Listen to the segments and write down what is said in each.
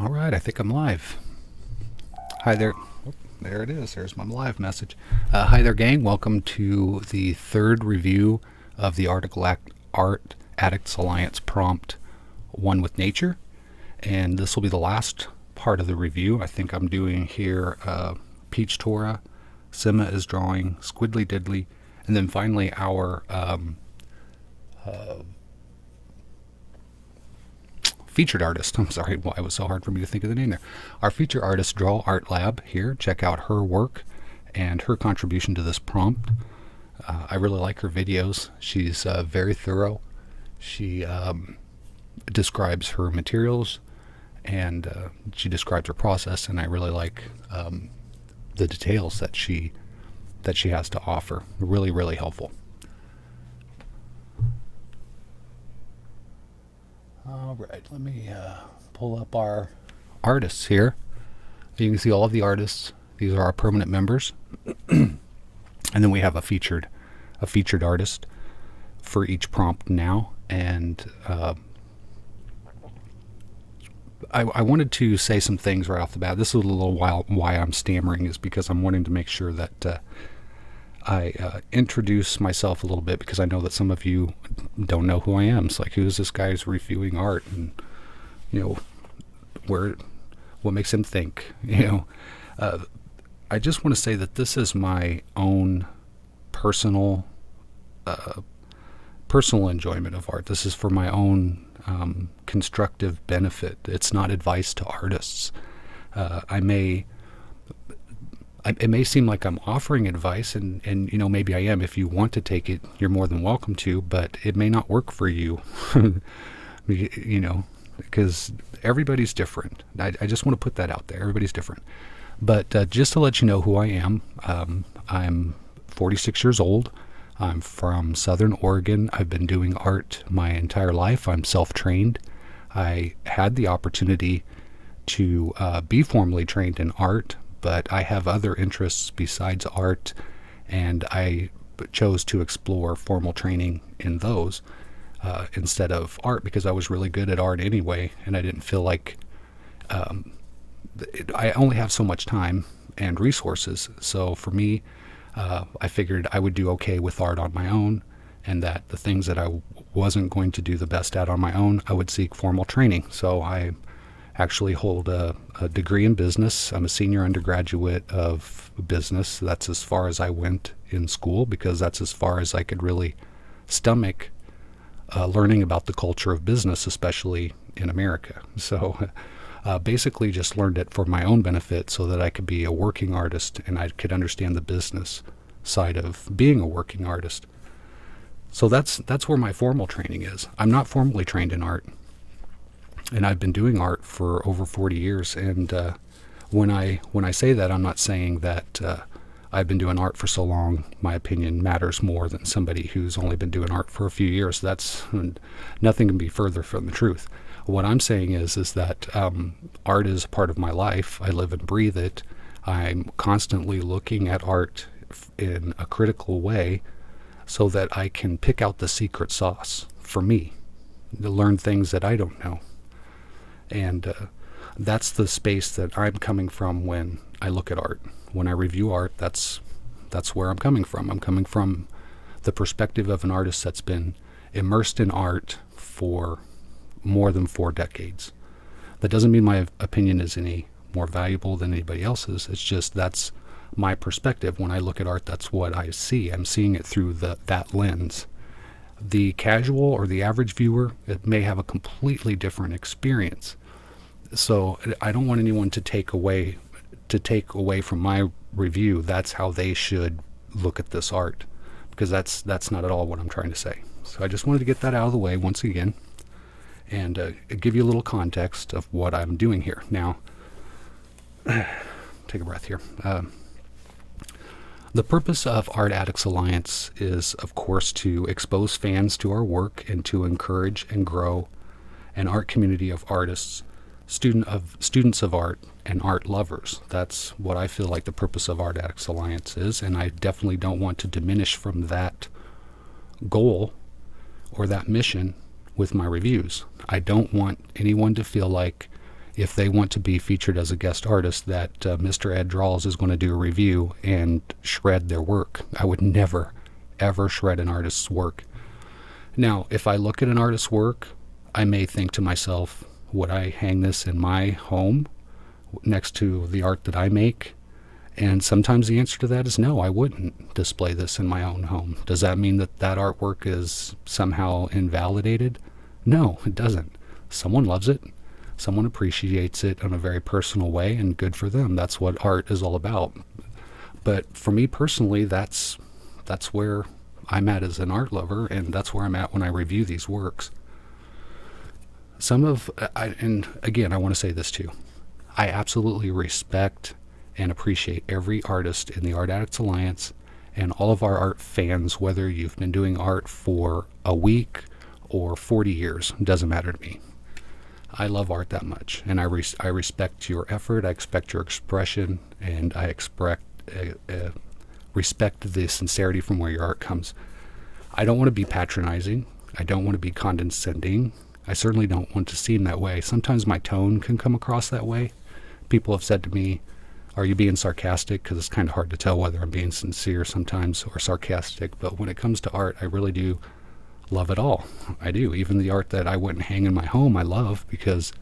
All right, I think I'm live. Hi there. Oh, there it is. There's my live message. Hi there, gang. Welcome to the third review of the Art Addicts Alliance prompt, One with Nature. And this will be the last part of the review. I think I'm doing here PeachTora, SimaIsDrawing, SquiddlyDiddly, and then finally our featured artist. I'm sorry why it was so hard for me to think of the name there. Our featured artist, Draw Art Lab here. Check out her work and her contribution to this prompt. I really like her videos. She's very thorough. She describes her materials and she describes her process, and I really like the details that she has to offer. Really, really helpful. All right, let me pull up our artists here. You can see all of the artists. These are our permanent members. And then we have a featured artist for each prompt now. And I wanted to say some things right off the bat. This is a little while why I'm stammering, is because I'm wanting to make sure that I introduce myself a little bit, because I know that some of you don't know who I am. It's like, who is this guy who's reviewing art, and what makes him think? I just want to say that this is my own personal enjoyment of art. This is for my own constructive benefit. It's not advice to artists. It may seem like I'm offering advice, and maybe I am. If you want to take it, you're more than welcome to, but it may not work for you, because everybody's different. I just want to put that out there. Everybody's different. But just to let you know who I am, I'm 46 years old. I'm from Southern Oregon. I've been doing art my entire life. I'm self-trained. I had the opportunity to be formally trained in art, but I have other interests besides art, and I chose to explore formal training in those instead of art, because I was really good at art anyway, and I didn't feel like I only have so much time and resources. So for me, I figured I would do okay with art on my own, and that the things that I wasn't going to do the best at on my own, I would seek formal training. So I actually hold a degree in business. I'm a senior undergraduate of business. That's as far as I went in school, because that's as far as I could really stomach learning about the culture of business, especially in America. So basically just learned it for my own benefit, so that I could be a working artist and I could understand the business side of being a working artist. So that's where my formal training is. I'm not formally trained in art, and I've been doing art for over 40 years. And when I say that, I'm not saying that I've been doing art for so long, my opinion matters more than somebody who's only been doing art for a few years. That's nothing can be further from the truth. What I'm saying is that art is part of my life. I live and breathe it. I'm constantly looking at art in a critical way, so that I can pick out the secret sauce for me, to learn things that I don't know. And that's the space that I'm coming from when I look at art. When I review art, that's where I'm coming from. I'm coming from the perspective of an artist that's been immersed in art for more than 4 decades. That doesn't mean my opinion is any more valuable than anybody else's. It's just that's my perspective. When I look at art, that's what I see. I'm seeing it through that lens. The casual or the average viewer, it may have a completely different experience. So I don't want anyone to take away from my review that's how they should look at this art, because that's not at all what I'm trying to say. So I just wanted to get that out of the way once again, and give you a little context of what I'm doing here. Now, take a breath here. The purpose of Art Addicts Alliance is, of course, to expose fans to our work and to encourage and grow an art community of artists, students of art, and art lovers. That's what I feel like the purpose of Art Addicts Alliance is, and I definitely don't want to diminish from that goal or that mission with my reviews. I don't want anyone to feel like if they want to be featured as a guest artist, that Mr. Ed Draws is going to do a review and shred their work. I would never, ever shred an artist's work. Now, if I look at an artist's work, I may think to myself, would I hang this in my home next to the art that I make? And sometimes the answer to that is no, I wouldn't display this in my own home. Does that mean that that artwork is somehow invalidated? No, it doesn't. Someone loves it. Someone appreciates it in a very personal way, and good for them. That's what art is all about. But for me personally, that's where I'm at as an art lover, and that's where I'm at when I review these works. And again, I want to say this too. I absolutely respect and appreciate every artist in the Art Addicts Alliance and all of our art fans, whether you've been doing art for a week or 40 years, doesn't matter to me. I love art that much, and I respect your effort, I expect your expression, and I respect the sincerity from where your art comes. I don't want to be patronizing. I don't want to be condescending. I certainly don't want to seem that way. Sometimes my tone can come across that way. People have said to me, are you being sarcastic? Because it's kind of hard to tell whether I'm being sincere sometimes or sarcastic. But when it comes to art, I really do love it all. I do. Even the art that I wouldn't hang in my home, I love, because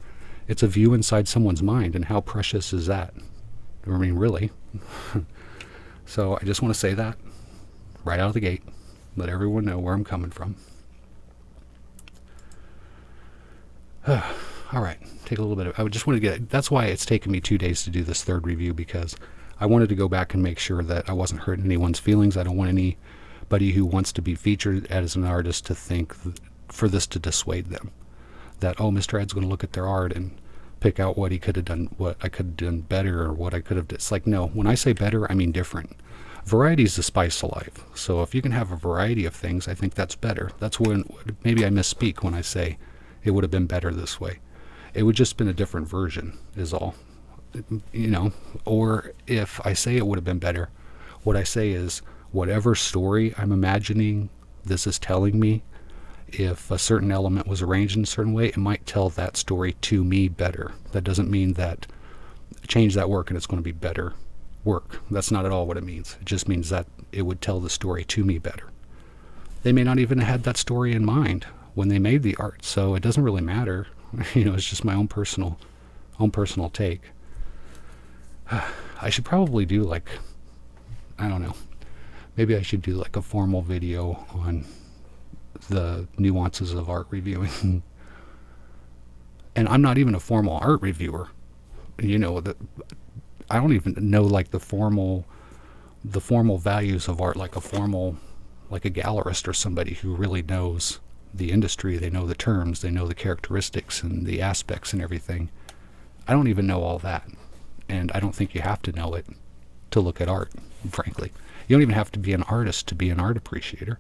it's a view inside someone's mind, and how precious is that? I mean, really. So I just want to say that right out of the gate. Let everyone know where I'm coming from. All right, take a little bit of, I just want to get, that's why it's taken me 2 days to do this third review, because I wanted to go back and make sure that I wasn't hurting anyone's feelings. I don't want anybody who wants to be featured as an artist to think for this to dissuade them. That, oh, Mr. Ed's going to look at their art and pick out what he could have done, what I could have done better, or what I could have done. It's like, no, when I say better, I mean different. Variety is the spice of life. So if you can have a variety of things, I think that's better. That's when, maybe I misspeak when I say it would have been better this way. It would just been a different version is all, or if I say it would have been better, what I say is whatever story I'm imagining this is telling me, if a certain element was arranged in a certain way, it might tell that story to me better. That doesn't mean that change that work and it's going to be better work. That's not at all what it means. It just means that it would tell the story to me better. They may not even have had that story in mind when they made the art, so it doesn't really matter. It's just my own personal take. I should probably do I don't know, maybe I should do a formal video on the nuances of art reviewing. And I'm not even a formal art reviewer. I don't even know the formal values of art, like a gallerist or somebody who really knows the industry. They know the terms, they know the characteristics and the aspects and everything. I don't even know all that, and I don't think you have to know it to look at art, frankly. You don't even have to be an artist to be an art appreciator.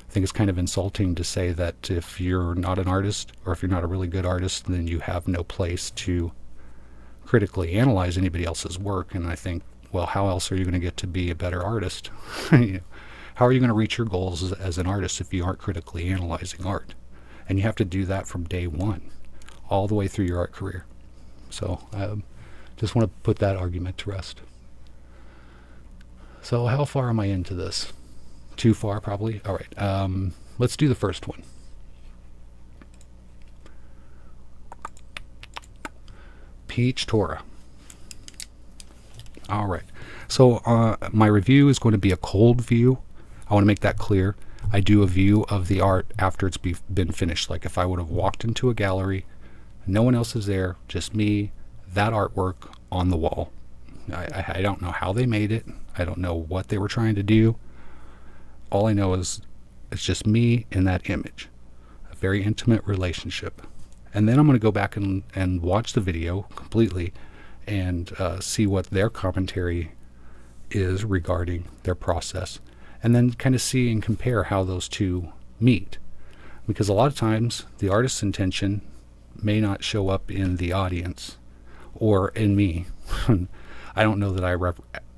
I think it's kind of insulting to say that if you're not an artist, or if you're not a really good artist, then you have no place to critically analyze anybody else's work. And I think, well, how else are you going to get to be a better artist? How are you going to reach your goals as an artist if you aren't critically analyzing art? And you have to do that from day one, all the way through your art career. So just want to put that argument to rest. So how far am I into this? Too far, probably? All right, let's do the first one. PeachTora. All right, so my review is going to be a cold view. I want to make that clear. I do a view of the art after it's been finished. Like if I would have walked into a gallery, no one else is there, just me, that artwork on the wall. I don't know how they made it. I don't know what they were trying to do. All I know is it's just me in that image. A very intimate relationship. And then I'm going to go back and watch the video completely and see what their commentary is regarding their process. And then kind of see and compare how those two meet. Because a lot of times the artist's intention may not show up in the audience or in me. I don't know that I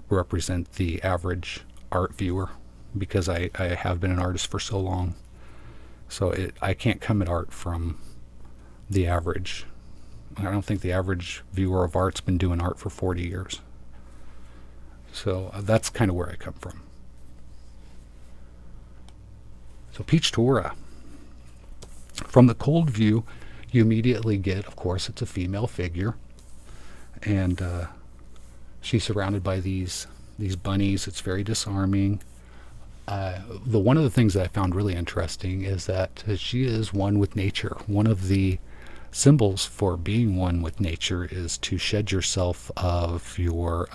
represent the average art viewer because I have been an artist for so long. So I can't come at art from the average I don't think the average viewer of art's been doing art for 40 years. So that's kind of where I come from. So PeachTora. From the cold view, you immediately get, of course, it's a female figure. And she's surrounded by these bunnies. It's very disarming. One of the things that I found really interesting is that she is one with nature. One of the symbols for being one with nature is to shed yourself of your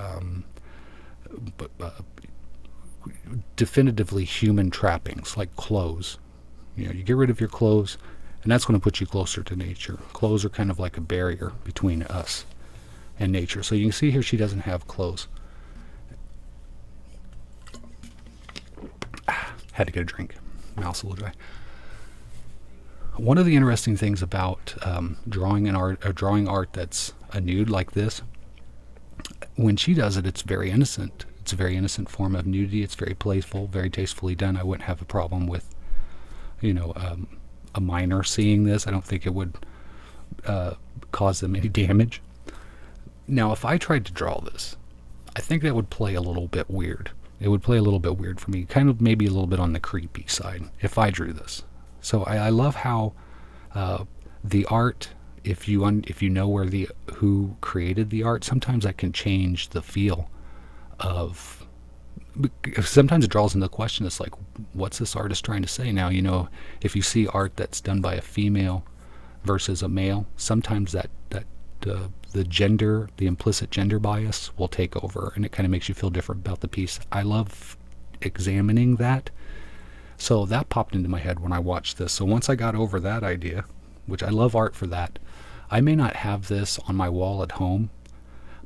definitively human trappings, like clothes. You get rid of your clothes, and that's going to put you closer to nature. Clothes are kind of like a barrier between us and nature. So you can see here she doesn't have clothes. Had to get a drink. Mouth's a little dry. One of the interesting things about drawing art that's a nude like this, when she does it, it's very innocent. It's a very innocent form of nudity. It's very playful, very tastefully done. I wouldn't have a problem with, a minor seeing this. I don't think it would cause them any damage. Now, if I tried to draw this, I think that would play a little bit weird. It would play a little bit weird for me, kind of maybe a little bit on the creepy side if I drew this. So I love how the art, if you know who created the art, sometimes that can change the feel of. Sometimes it draws into the question. It's like, what's this artist trying to say? Now, if you see art that's done by a female versus a male, sometimes the implicit gender bias will take over, and it kind of makes you feel different about the piece. I love examining that. So that popped into my head when I watched this. So once I got over that idea, which I love art for that, I may not have this on my wall at home,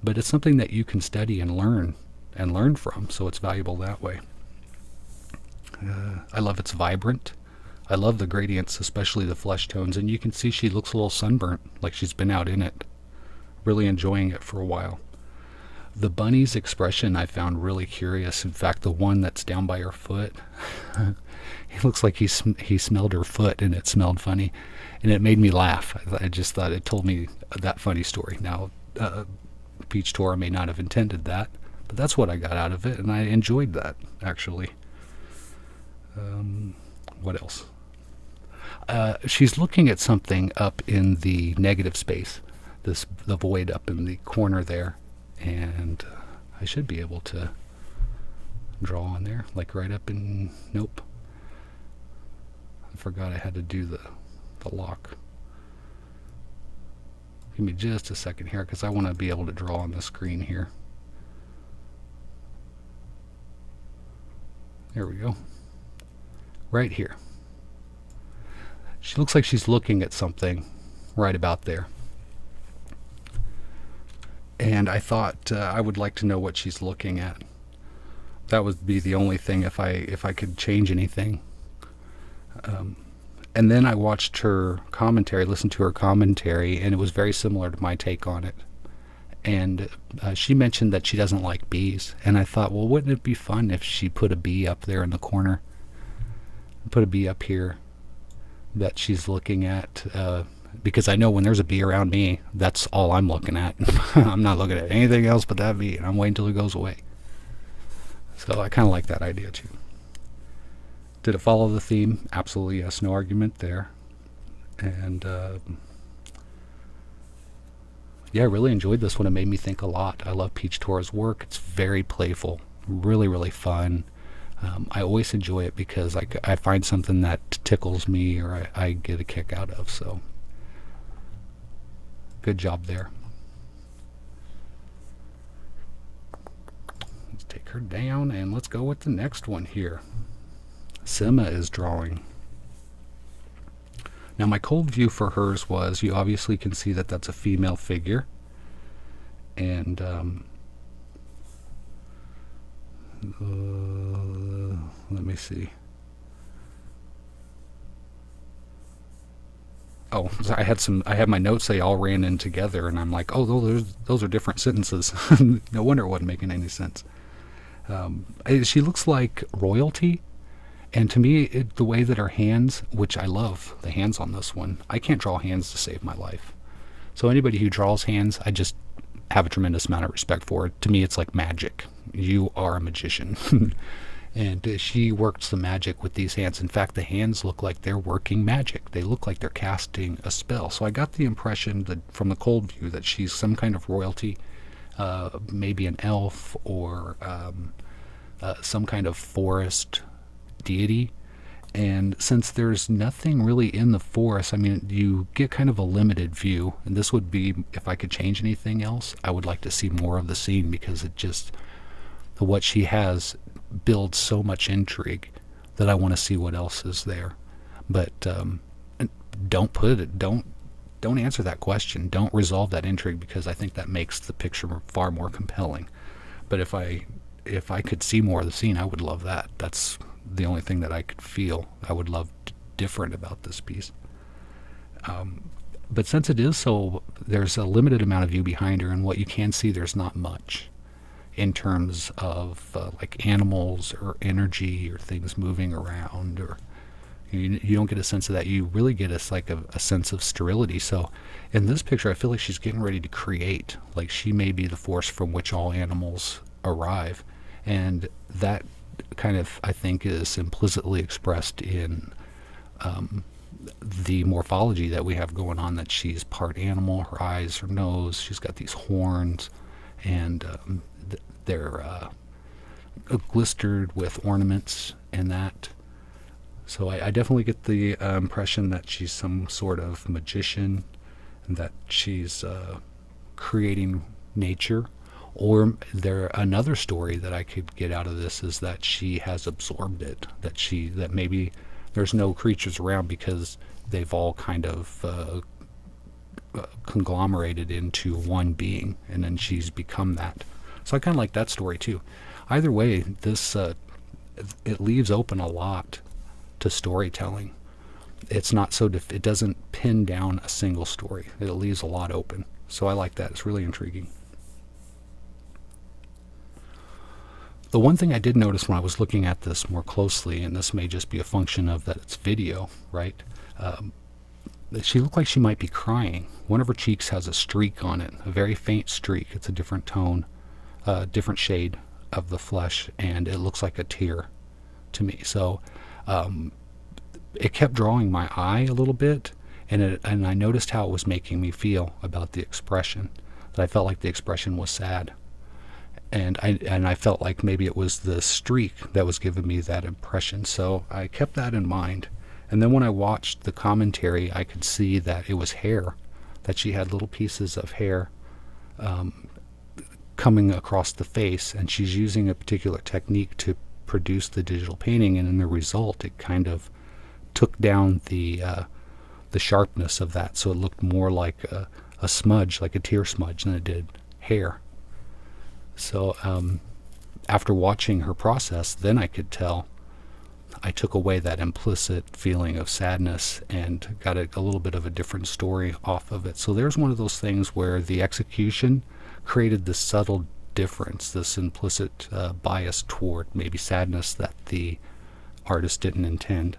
but it's something that you can study and learn from, so it's valuable that way. I love it's vibrant. I love the gradients, especially the flesh tones, and you can see she looks a little sunburnt, like she's been out in it. Really enjoying it for a while. The bunny's expression I found really curious. In fact, the one that's down by her foot, it looks like he smelled her foot, and it smelled funny, and it made me laugh. I just thought it told me that funny story. Now, PeachTora may not have intended that, but that's what I got out of it, and I enjoyed that, actually. What else? She's looking at something up in the negative space, the void up in the corner there, and I should be able to draw on there, like right up in, nope. I forgot I had to do the lock. Give me just a second here, because I want to be able to draw on the screen here. There we go. Right here. She looks like she's looking at something right about there. And I thought I would like to know what she's looking at. That would be the only thing if I could change anything. And then I watched her commentary, listened to her commentary, and it was very similar to my take on it. And she mentioned that she doesn't like bees. And I thought, well, wouldn't it be fun if she put a bee up there in the corner? Put a bee up here that she's looking at. Because I know when there's a bee around me, that's all I'm looking at. I'm not looking at anything else but that bee, and I'm waiting till it goes away. So I kind of like that idea too. Did it follow the theme? Absolutely yes, no argument there. And yeah, I really enjoyed this one. It made me think a lot. I love PeachTora's work. It's very playful, really, really fun. I always enjoy it because I find something that tickles me or I get a kick out of. So good job there. Let's take her down and let's go with the next one here. SimaIsDrawing. Now my cold view for hers was, you obviously can see that that's a female figure. And let me see. Oh, so I had my notes, they all ran in together, and I'm like, oh, those are different sentences. No wonder it wasn't making any sense. She looks like royalty, and to me, the way that her hands, which I love the hands on this one, I can't draw hands to save my life. So anybody who draws hands, I just have a tremendous amount of respect for it. To me, it's like magic. You are a magician. And she works the magic with these hands. In fact, the hands look like they're working magic. They look like they're casting a spell. So I got the impression that from the cold view that she's some kind of royalty, maybe an elf or some kind of forest deity. And since there's nothing really in the forest, I mean, you get kind of a limited view. And this would be, if I could change anything else, I would like to see more of the scene, because it just, what she has builds so much intrigue that I want to see what else is there. But don't answer that question. Don't resolve that intrigue, because I think that makes the picture far more compelling. But if I could see more of the scene, I would love that. That's the only thing that I could feel I would love different about this piece. But since it is so, there's a limited amount of view behind her, and what you can see, there's not much in terms of like animals or energy or things moving around, or you don't get a sense of that. You really get a sense of sterility. So in this picture, I feel like she's getting ready to create, like she may be the force from which all animals arrive, and that kind of, I think, is implicitly expressed in the morphology that we have going on, that she's part animal, her eyes, her nose, she's got these horns, and they're glistered with ornaments and that. So I definitely get the impression that she's some sort of magician, and that she's creating nature. Or another story that I could get out of this is that she has absorbed it, that maybe there's no creatures around because they've all kind of conglomerated into one being, and then she's become that. So I kind of like that story too. Either way, this it leaves open a lot to storytelling. It's not so it doesn't pin down a single story. It leaves a lot open. So I like that. It's really intriguing. The one thing I did notice when I was looking at this more closely, and this may just be a function of that it's video, right? She looked like she might be crying. One of her cheeks has a streak on it, a very faint streak. It's a different tone, different shade of the flesh, and it looks like a tear to me. So it kept drawing my eye a little bit, and I noticed how it was making me feel about the expression, that I felt like the expression was sad. And I felt like maybe it was the streak that was giving me that impression. So I kept that in mind. And then when I watched the commentary, I could see that it was hair, that she had little pieces of hair coming across the face, and she's using a particular technique to produce the digital painting, and in the result, it kind of took down the sharpness of that, so it looked more like a smudge, like a tear smudge, than it did hair. So after watching her process, then I could tell, I took away that implicit feeling of sadness and got a little bit of a different story off of it. So there's one of those things where the execution created this subtle difference, this implicit bias toward maybe sadness that the artist didn't intend.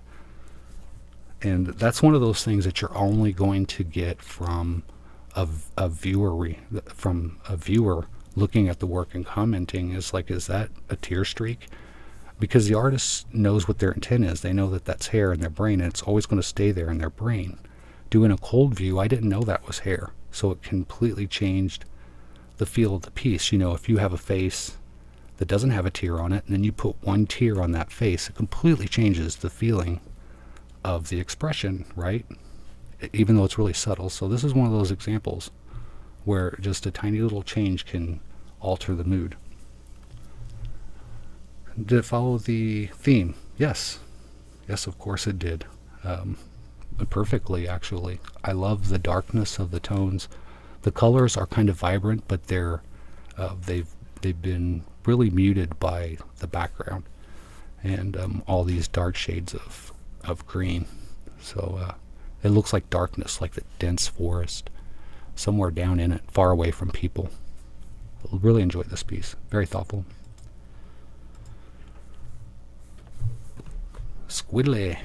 And that's one of those things that you're only going to get from a viewer looking at the work and commenting, is that a tear streak? Because the artist knows what their intent is. They know that that's hair in their brain, and it's always going to stay there in their brain. Doing a cold view, I didn't know that was hair, so it completely changed the feel of the piece. You know, if you have a face that doesn't have a tear on it, and then you put one tear on that face, it completely changes the feeling of the expression, right? Even though it's really subtle. So this is one of those examples where just a tiny little change can alter the mood. Did it follow the theme? Yes. Yes, of course it did. Perfectly, actually. I love the darkness of the tones. The colors are kind of vibrant, but they've been really muted by the background and all these dark shades of green. So it looks like darkness, like the dense forest, somewhere down in it, far away from people. Really enjoyed this piece. Very thoughtful. SquiddlyDiddly.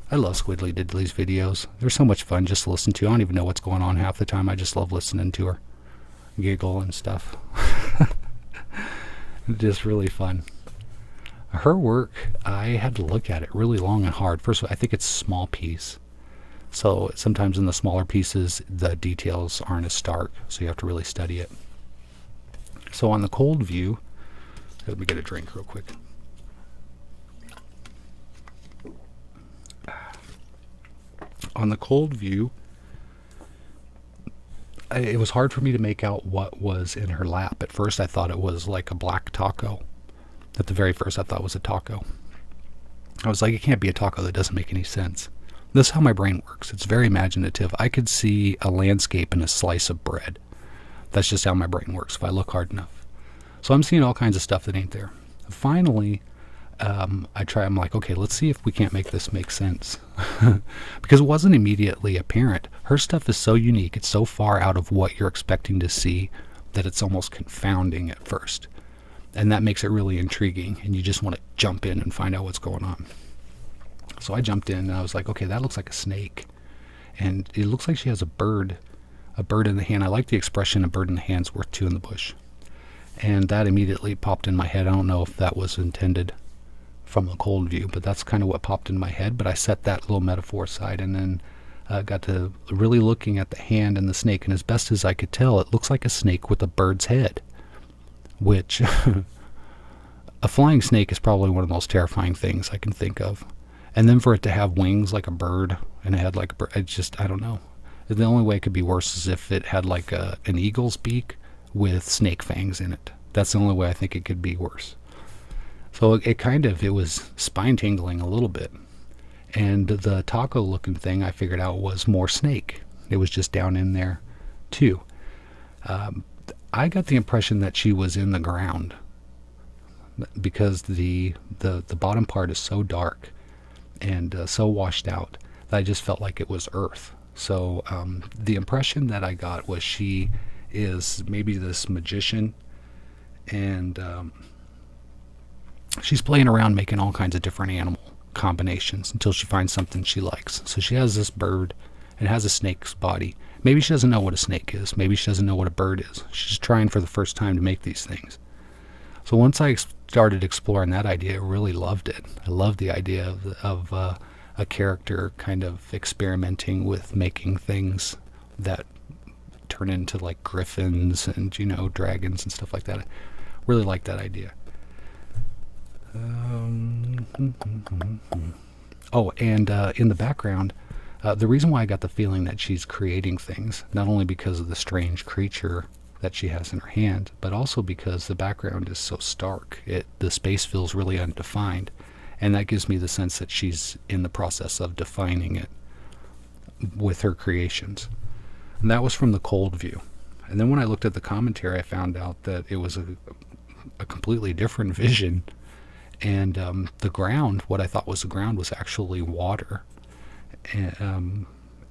I love SquiddlyDiddly's videos. They're so much fun just to listen to. I don't even know what's going on half the time. I just love listening to her giggle and stuff. Just really fun. Her work, I had to look at it really long and hard. First of all, I think it's a small piece. So sometimes in the smaller pieces, the details aren't as stark. So you have to really study it. So on the cold view, let me get a drink real quick. On the cold view, it was hard for me to make out what was in her lap. At first, I thought it was like a black taco. At the very first, I thought it was a taco. I was like, it can't be a taco. That doesn't make any sense. This is how my brain works. It's very imaginative. I could see a landscape in a slice of bread. That's just how my brain works if I look hard enough. So I'm seeing all kinds of stuff that ain't there. Finally, I'm like, okay, let's see if we can't make this make sense. Because it wasn't immediately apparent. Her stuff is so unique. It's so far out of what you're expecting to see that it's almost confounding at first. And that makes it really intriguing. And you just want to jump in and find out what's going on. So I jumped in and I was like, okay, that looks like a snake. And it looks like she has a bird in the hand. I like the expression, a bird in the hand's worth two in the bush. And that immediately popped in my head. I don't know if that was intended from the cold view, but that's kind of what popped in my head. But I set that little metaphor aside and then got to really looking at the hand and the snake. And as best as I could tell, it looks like a snake with a bird's head, which a flying snake is probably one of the most terrifying things I can think of. And then for it to have wings like a bird and a head like a bird, I don't know. The only way it could be worse is if it had like an eagle's beak with snake fangs in it. That's the only way I think it could be worse. So it was spine tingling a little bit. And the taco looking thing I figured out was more snake. It was just down in there too. I got the impression that she was in the ground because the bottom part is so dark and so washed out that I just felt like it was earth. So the impression that I got was she is maybe this magician, and she's playing around making all kinds of different animal combinations until she finds something she likes. So she has this bird and it has a snake's body. Maybe she doesn't know what a snake is. Maybe she doesn't know what a bird is. She's trying for the first time to make these things. So once I started exploring that idea, I really loved it. I loved the idea of a character kind of experimenting with making things that turn into like griffins and, dragons and stuff like that. I really like that idea. Oh, and in the background, the reason why I got the feeling that she's creating things, not only because of the strange creature that she has in her hand, but also because the background is so stark. The space feels really undefined, and that gives me the sense that she's in the process of defining it with her creations. And that was from the cold view. And then when I looked at the commentary, I found out that it was a completely different vision. And the ground, what I thought was the ground, was actually water.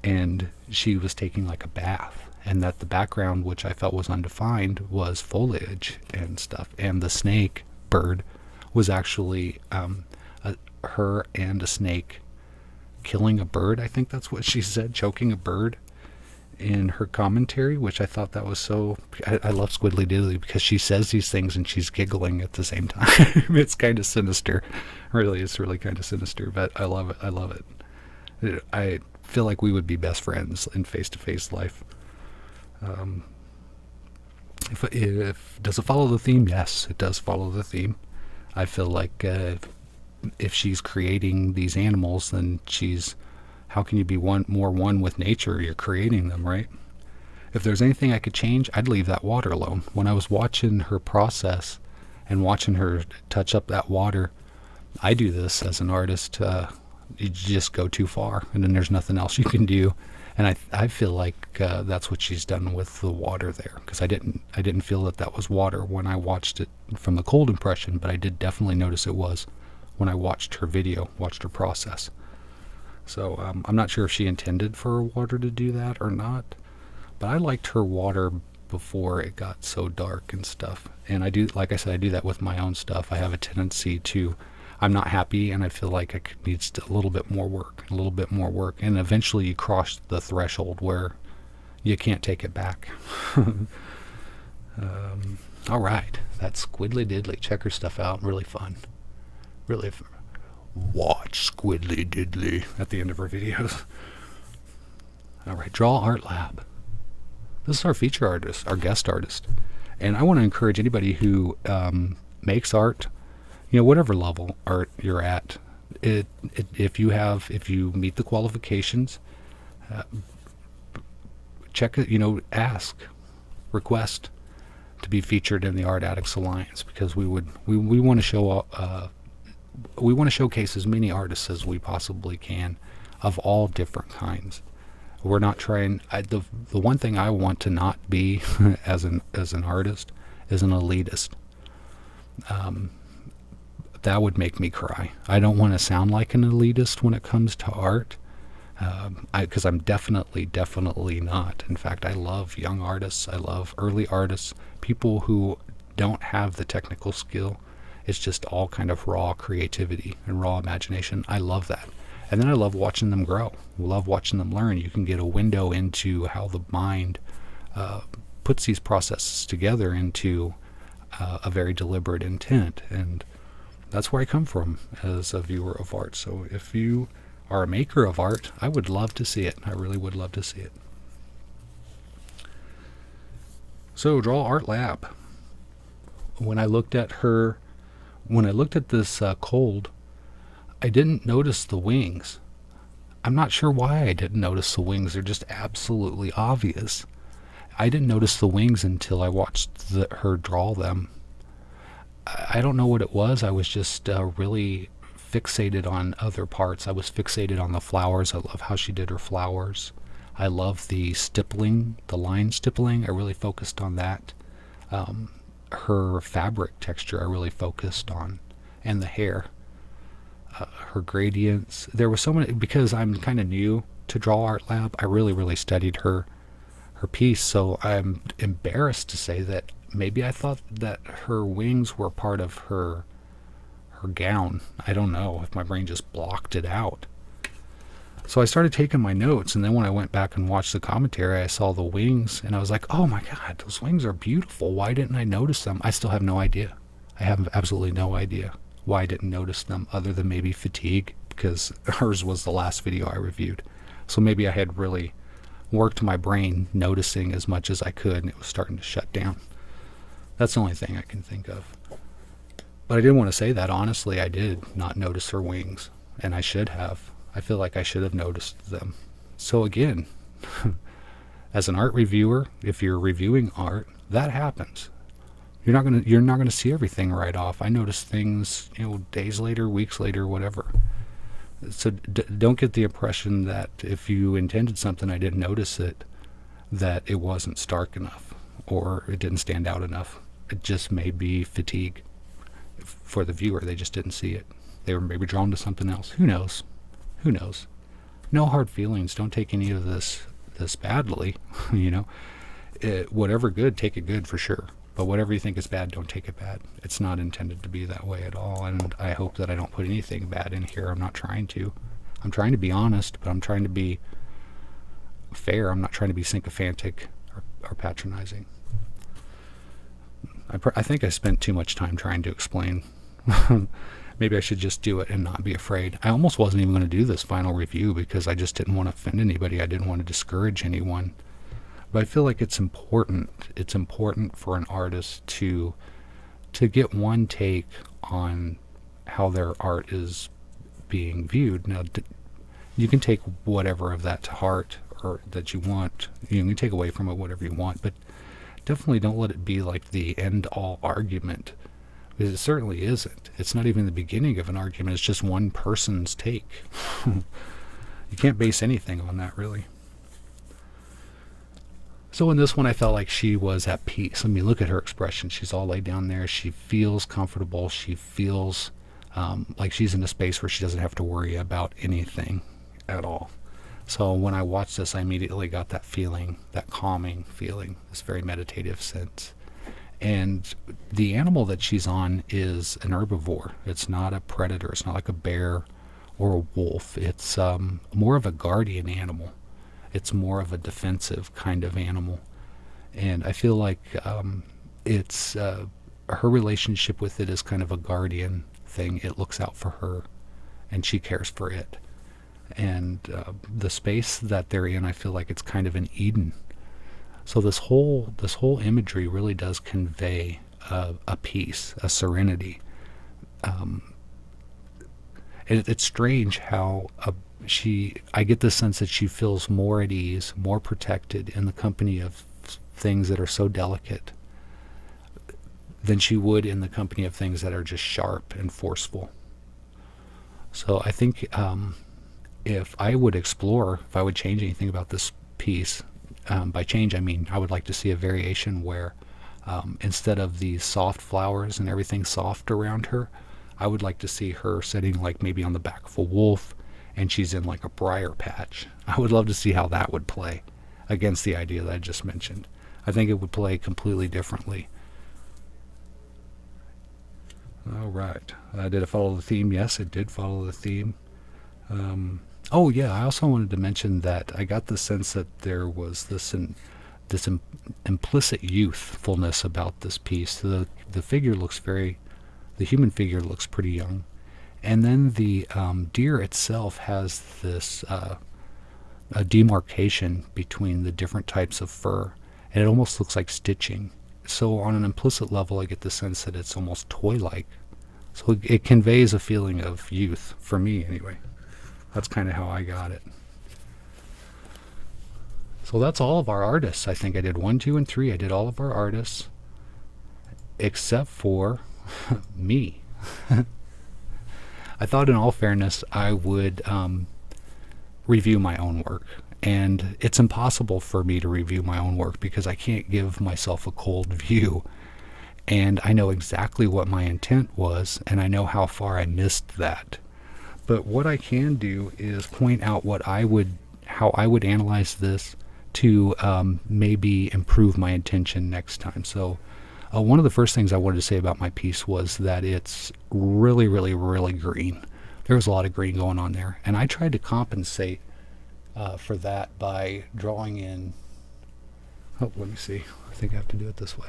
And she was taking like a bath. And that the background, which I felt was undefined, was foliage and stuff. And the snake bird was actually her and a snake killing a bird. I think that's what she said, choking a bird in her commentary, which I thought that was so... I love SquiddlyDiddly because she says these things and she's giggling at the same time. It's kind of sinister. Really, it's really kind of sinister, but I love it. I love it. I feel like we would be best friends in face-to-face life. Does it follow the theme? Yes, it does follow the theme. I feel like if she's creating these animals, then how can you be more one with nature? You're creating them, right? If there's anything I could change, I'd leave that water alone. When I was watching her process and watching her touch up that water, I do this as an artist. You just go too far, and then there's nothing else you can do. And I feel like that's what she's done with the water there, because I didn't feel that was water when I watched it from the cold impression, but I did definitely notice it was when I watched her video, watched her process. So I'm not sure if she intended for her water to do that or not, but I liked her water before it got so dark and stuff. And I do, like I said, I do that with my own stuff. I have a tendency to, I'm not happy, and I feel like it needs a little bit more work, and eventually you cross the threshold where you can't take it back. All right, that's SquiddlyDiddly. Check her stuff out. Really fun. Really fun. Watch SquiddlyDiddly at the end of her videos. All right, Draw Art Lab. This is our feature artist, our guest artist. And I want to encourage anybody who makes art, whatever level art you're at, if you meet the qualifications, check it, ask, request to be featured in the Art Addicts Alliance, because we want to show we want to showcase as many artists as we possibly can, of all different kinds. We're not trying. The one thing I want to not be as an artist is an elitist. That would make me cry. I don't want to sound like an elitist when it comes to art, because I'm definitely not. In fact, I love young artists. I love early artists, people who don't have the technical skill. It's just all kind of raw creativity and raw imagination. I love that. And then I love watching them grow. I love watching them learn. You can get a window into how the mind puts these processes together into a very deliberate intent. And that's where I come from as a viewer of art. So if you are a maker of art, I would love to see it. I really would love to see it. So Draw Art Lab. When I looked at this cold, I didn't notice the wings. I'm not sure why I didn't notice the wings. They're just absolutely obvious. I didn't notice the wings until I watched her draw them. I don't know what it was. I was just really fixated on other parts. I was fixated on the flowers. I love how she did her flowers. I love the stippling, the line stippling. I really focused on that. Her fabric texture I really focused on, and the hair. Her gradients. There were so many, because I'm kind of new to Draw Art Lab. I really studied her piece, so I'm embarrassed to say that maybe I thought that her wings were part of her gown. I don't know if my brain just blocked it out. So I started taking my notes, and then when I went back and watched the commentary, I saw the wings, and I was like, oh my god, those wings are beautiful. Why didn't I notice them? I still have no idea. I have absolutely no idea why I didn't notice them, other than maybe fatigue, because hers was the last video I reviewed. So maybe I had really worked my brain noticing as much as I could, and it was starting to shut down. That's the only thing I can think of. But I didn't want to say that. Honestly, I did not notice her wings, and I should have. I feel like I should have noticed them. So again, as an art reviewer, if you're reviewing art, that happens. You're not gonna see everything right off. I notice things, days later, weeks later, whatever. So don't get the impression that if you intended something, I didn't notice it, that it wasn't stark enough or it didn't stand out enough. It just may be fatigue for the viewer. They just didn't see it. They were maybe drawn to something else. Who knows? Who knows? No hard feelings. Don't take any of this badly. Whatever good, take it good for sure. But whatever you think is bad, don't take it bad. It's not intended to be that way at all. And I hope that I don't put anything bad in here. I'm not trying to. I'm trying to be honest, but I'm trying to be fair. I'm not trying to be sycophantic or patronizing. I think I spent too much time trying to explain. Maybe I should just do it and not be afraid. I almost wasn't even going to do this final review because I just didn't want to offend anybody. I didn't want to discourage anyone. But I feel like it's important. It's important for an artist to get one take on how their art is being viewed. Now, you can take whatever of that to heart or that you want. You can take away from it whatever you want, but definitely don't let it be like the end-all argument. Because it certainly isn't. It's not even the beginning of an argument. It's just one person's take. You can't base anything on that, really. So in this one, I felt like she was at peace. I mean, look at her expression. She's all laid down there. She feels comfortable. She feels like she's in a space where she doesn't have to worry about anything at all. So when I watched this, I immediately got that feeling, that calming feeling, this very meditative sense. And the animal that she's on is an herbivore. It's not a predator. It's not like a bear or a wolf. It's more of a guardian animal. It's more of a defensive kind of animal. And I feel like it's her relationship with it is kind of a guardian thing. It looks out for her, and she cares for it. And the space that they're in, I feel like it's kind of an Eden. So this whole imagery really does convey a peace, a serenity. It's strange how I get the sense that she feels more at ease, more protected in the company of things that are so delicate than she would in the company of things that are just sharp and forceful. So I think if I would change anything about this piece, by change I mean I would like to see a variation where instead of these soft flowers and everything soft around her, I would like to see her sitting like maybe on the back of a wolf and she's in like a briar patch. I would love to see how that would play against the idea that I just mentioned. I think it would play completely differently. All right. Did it follow the theme? Yes, it did follow the theme. Oh yeah, I also wanted to mention that I got the sense that there was this implicit youthfulness about this piece. The human figure looks pretty young, and then the deer itself has this a demarcation between the different types of fur, and it almost looks like stitching. So on an implicit level, I get the sense that it's almost toy-like. So it conveys a feeling of youth, for me anyway. That's kind of how I got it. So that's all of our artists. I think I did 1, 2, and 3. I did all of our artists, except for me. I thought in all fairness I would review my own work. And it's impossible for me to review my own work because I can't give myself a cold view. And I know exactly what my intent was, and I know how far I missed that. But what I can do is point out how I would analyze this to maybe improve my intention next time. So one of the first things I wanted to say about my piece was that it's really, really, really green. There was a lot of green going on there. And I tried to compensate for that by drawing in... Oh, let me see. I think I have to do it this way.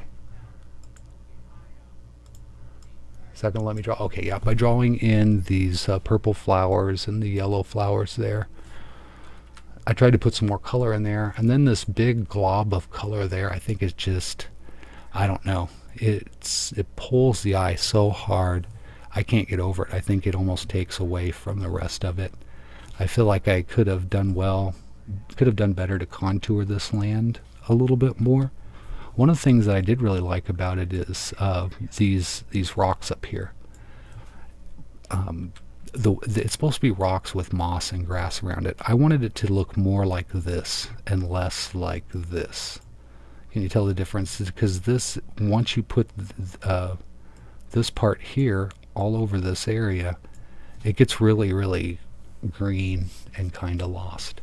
Is that going to let me draw? Okay, yeah, by drawing in these purple flowers and the yellow flowers there. I tried to put some more color in there. And then this big glob of color there, I think it's just, I don't know. It pulls the eye so hard, I can't get over it. I think it almost takes away from the rest of it. I feel like I could have done better to contour this land a little bit more. One of the things that I did really like about it is these rocks up here. It's supposed to be rocks with moss and grass around it. I wanted it to look more like this and less like this. Can you tell the difference? Because this, once you put this part here all over this area, it gets really, really green and kind of lost.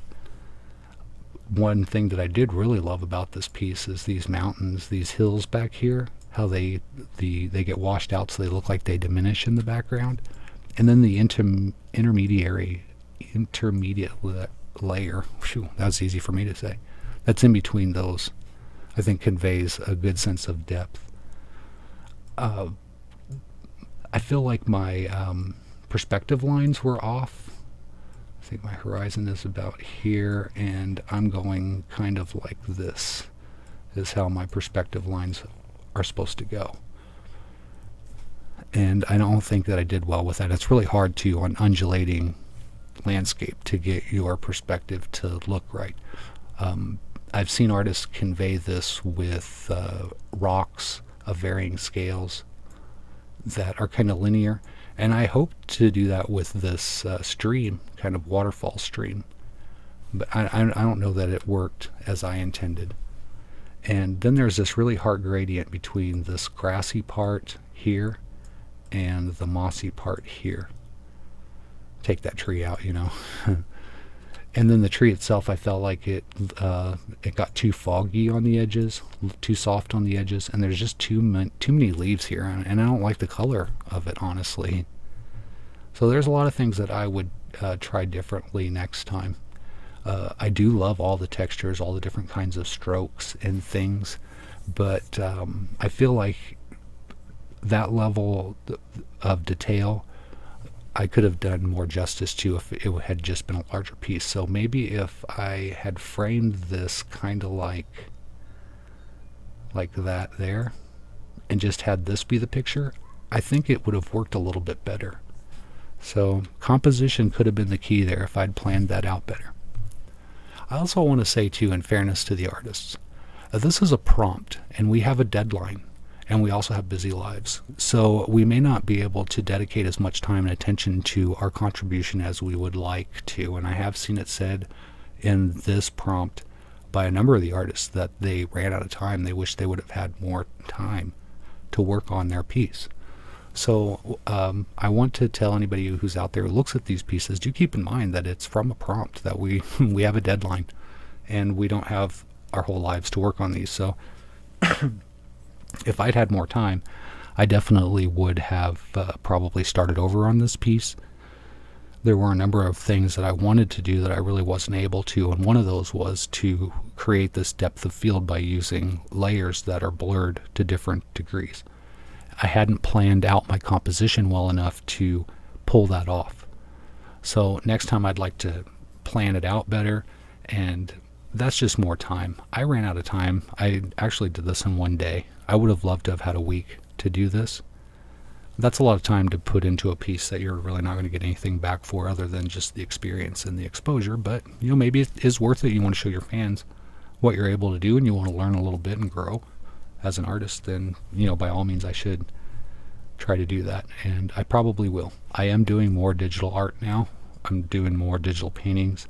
One thing that I did really love about this piece is these mountains, these hills back here, how they get washed out so they look like they diminish in the background. And then the intermediate layer, phew, that's easy for me to say, that's in between those, I think conveys a good sense of depth. I feel like my perspective lines were off. I think my horizon is about here, and I'm going kind of like this is how my perspective lines are supposed to go. And I don't think that I did well with that. It's really hard to, on undulating landscape, to get your perspective to look right. I've seen artists convey this with rocks of varying scales that are kind of linear. And I hope to do that with this stream, kind of waterfall stream. But I don't know that it worked as I intended. And then there's this really hard gradient between this grassy part here and the mossy part here. Take that tree out, you know. And then the tree itself, I felt like it got too foggy on the edges, too soft on the edges, and there's just too many leaves here, and I don't like the color of it, honestly. So there's a lot of things that I would try differently next time. I do love all the textures, all the different kinds of strokes and things, but I feel like that level of detail I could have done more justice to if it had just been a larger piece. So maybe if I had framed this kind of like that there and just had this be the picture, I think it would have worked a little bit better. So composition could have been the key there if I'd planned that out better. I also want to say too, in fairness to the artists, this is a prompt and we have a deadline. And we also have busy lives. So we may not be able to dedicate as much time and attention to our contribution as we would like to. And I have seen it said in this prompt by a number of the artists that they ran out of time. They wish they would have had more time to work on their piece. So I want to tell anybody who's out there who looks at these pieces, do keep in mind that it's from a prompt, that we have a deadline and we don't have our whole lives to work on these. So if I'd had more time, I definitely would have probably started over on this piece. There were a number of things that I wanted to do that I really wasn't able to, and one of those was to create this depth of field by using layers that are blurred to different degrees. I hadn't planned out my composition well enough to pull that off. So next time I'd like to plan it out better, and that's just more time. I ran out of time. I actually did this in one day. I would have loved to have had a week to do this. That's a lot of time to put into a piece that you're really not going to get anything back for other than just the experience and the exposure. But, maybe it is worth it. You want to show your fans what you're able to do and you want to learn a little bit and grow as an artist, then, by all means I should try to do that. And I probably will. I am doing more digital art now. I'm doing more digital paintings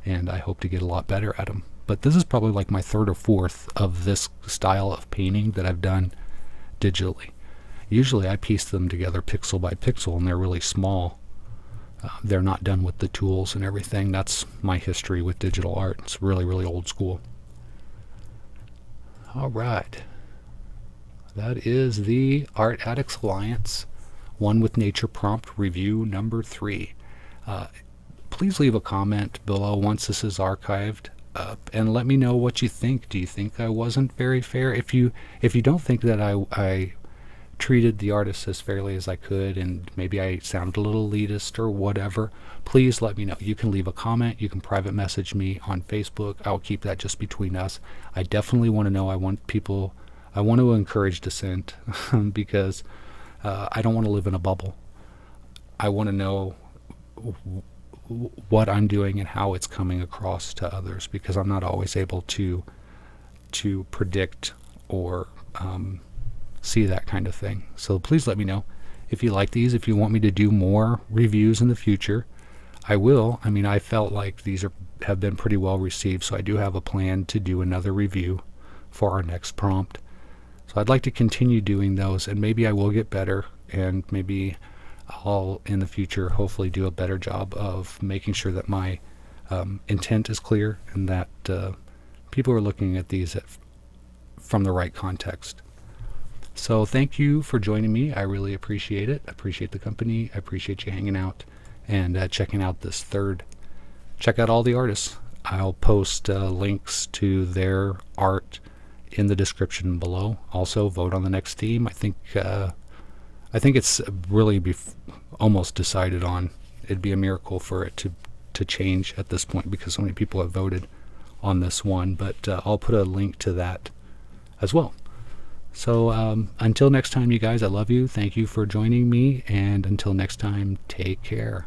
and I hope to get a lot better at them. But this is probably like my third or fourth of this style of painting that I've done digitally. Usually I piece them together pixel by pixel and they're really small. They're not done with the tools and everything. That's my history with digital art. It's really, really old school. All right. That is the Art Addicts Alliance One with Nature prompt review number 3. Please leave a comment below once this is archived. And let me know what you think. Do you think I wasn't very fair? If you don't think that I treated the artist as fairly as I could and maybe I sounded a little elitist or whatever, please let me know. You can leave a comment. You can private message me on Facebook. I'll keep that just between us. I definitely want to know. I want to encourage dissent because I don't want to live in a bubble. I want to know what I'm doing and how it's coming across to others, because I'm not always able to predict or see that kind of thing. So please let me know if you like these. If you want me to do more reviews in the future, I will. I mean, I felt like these have been pretty well received, so I do have a plan to do another review for our next prompt. So I'd like to continue doing those, and maybe I will get better, and maybe I'll in the future hopefully do a better job of making sure that my intent is clear and that people are looking at these from the right context. So thank you for joining me. I really appreciate it. I appreciate the company. I appreciate you hanging out and checking out this third. Check out all the artists. I'll post links to their art in the description below. Also, vote on the next theme. I think it's really almost decided on. It'd be a miracle for it to change at this point because so many people have voted on this one. But I'll put a link to that as well. So until next time, you guys, I love you. Thank you for joining me. And until next time, take care.